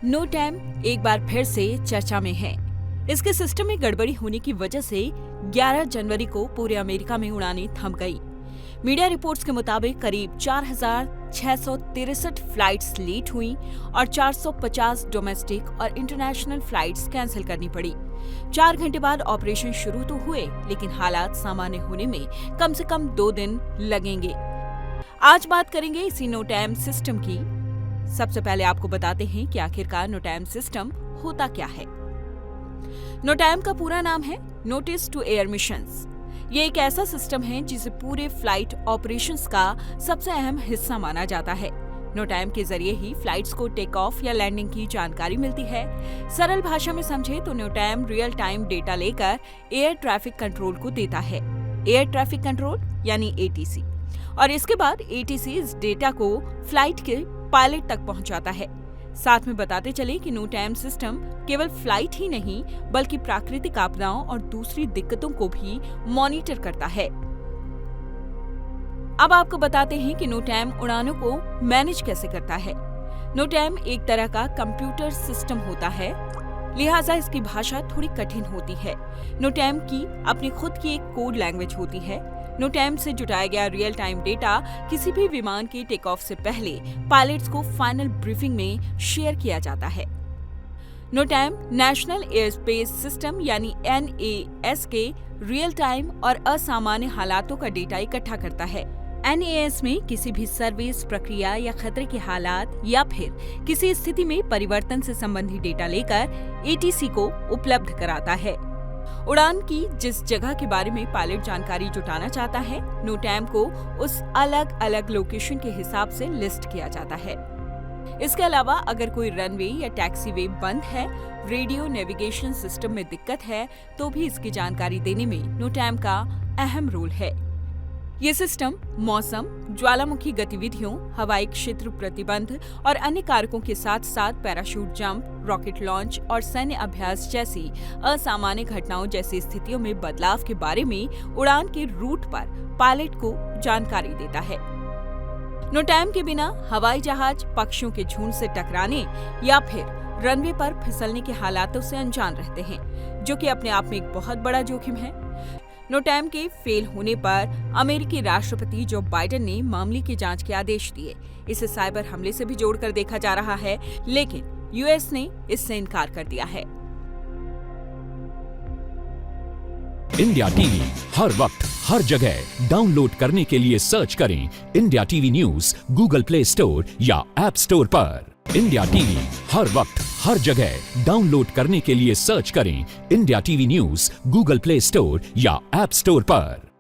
नोटैम एक बार फिर से चर्चा में है। इसके सिस्टम में गड़बड़ी होने की वजह से 11 जनवरी को पूरे अमेरिका में उड़ानें थम गई। मीडिया रिपोर्ट्स के मुताबिक करीब 4,663 फ्लाइट्स लेट हुई और 450 डोमेस्टिक और इंटरनेशनल फ्लाइट्स कैंसिल करनी पड़ी। 4 घंटे बाद ऑपरेशन शुरू तो हुए, लेकिन हालात सामान्य होने में कम से कम 2 दिन लगेंगे। आज बात करेंगे इसी नोटैम सिस्टम की। सबसे पहले आपको बताते हैं कि आखिरकार नोटैम सिस्टम होता क्या है। नोटैम का पूरा नाम है नोटिस टू एयर मिशंस। ये एक ऐसा सिस्टम है जिसे पूरे फ्लाइट ऑपरेशंस का सबसे अहम हिस्सा माना जाता है। नोटैम के जरिए ही फ्लाइट्स को टेक ऑफ या लैंडिंग की जानकारी मिलती है। सरल भाषा में समझे तो नोटैम रियल टाइम डेटा लेकर एयर ट्रैफिक कंट्रोल को देता है। एयर ट्रैफिक कंट्रोल यानी ATC, और इसके बाद ATC इस डेटा को फ्लाइट के पायलट तक पहुंचाता है। साथ में बताते चले कि नोटैम सिस्टम केवल फ्लाइट ही नहीं बल्कि प्राकृतिक आपदाओं और दूसरी दिक्कतों को भी मॉनिटर करता है। अब आपको बताते हैं कि नोटैम उड़ानों को मैनेज कैसे करता है। नोटैम एक तरह का कंप्यूटर सिस्टम होता है, लिहाजा इसकी भाषा थोड़ी कठिन होती है। नोटैम की अपनी खुद की एक कोड लैंग्वेज होती है। नोटैम से जुटाया गया रियल टाइम डेटा किसी भी विमान के टेक ऑफ से पहले पायलट्स को फाइनल ब्रीफिंग में शेयर किया जाता है। नोटैम नेशनल एयरस्पेस सिस्टम यानी NAS के रियल टाइम और असामान्य हालातों का डेटा इकट्ठा करता है। NAS में किसी भी सर्विस, प्रक्रिया या खतरे के हालात या फिर किसी स्थिति में परिवर्तन से संबंधित डेटा लेकर ATC को उपलब्ध कराता है। उड़ान की जिस जगह के बारे में पायलट जानकारी जुटाना चाहता है, नोटैम को उस अलग अलग लोकेशन के हिसाब से लिस्ट किया जाता है। इसके अलावा अगर कोई रनवे या टैक्सीवे बंद है, रेडियो नेविगेशन सिस्टम में दिक्कत है, तो भी इसकी जानकारी देने में नोटैम का अहम रोल है। ये सिस्टम मौसम, ज्वालामुखी गतिविधियों, हवाई क्षेत्र प्रतिबंध और अन्य कारकों के साथ साथ पैराशूट जंप, रॉकेट लॉन्च और सैन्य अभ्यास जैसी असामान्य घटनाओं जैसी स्थितियों में बदलाव के बारे में उड़ान के रूट पर पायलट को जानकारी देता है। नोटैम के बिना हवाई जहाज पक्षियों के झुंड से टकराने या फिर रनवे पर फिसलने के हालातों से अनजान रहते हैं, जो कि अपने आप में एक बहुत बड़ा जोखिम है। नोटैम के फेल होने पर अमेरिकी राष्ट्रपति जो बाइडेन ने मामले की जांच के आदेश दिए। इसे साइबर हमले से भी जोड़कर देखा जा रहा है, लेकिन US ने इससे इनकार कर दिया है। इंडिया टीवी हर वक्त हर जगह डाउनलोड करने के लिए सर्च करें India TV news Google play store या ऐप स्टोर पर। इंडिया टीवी हर वक्त हर जगह डाउनलोड करने के लिए सर्च करें India TV news Google play store या ऐप स्टोर पर।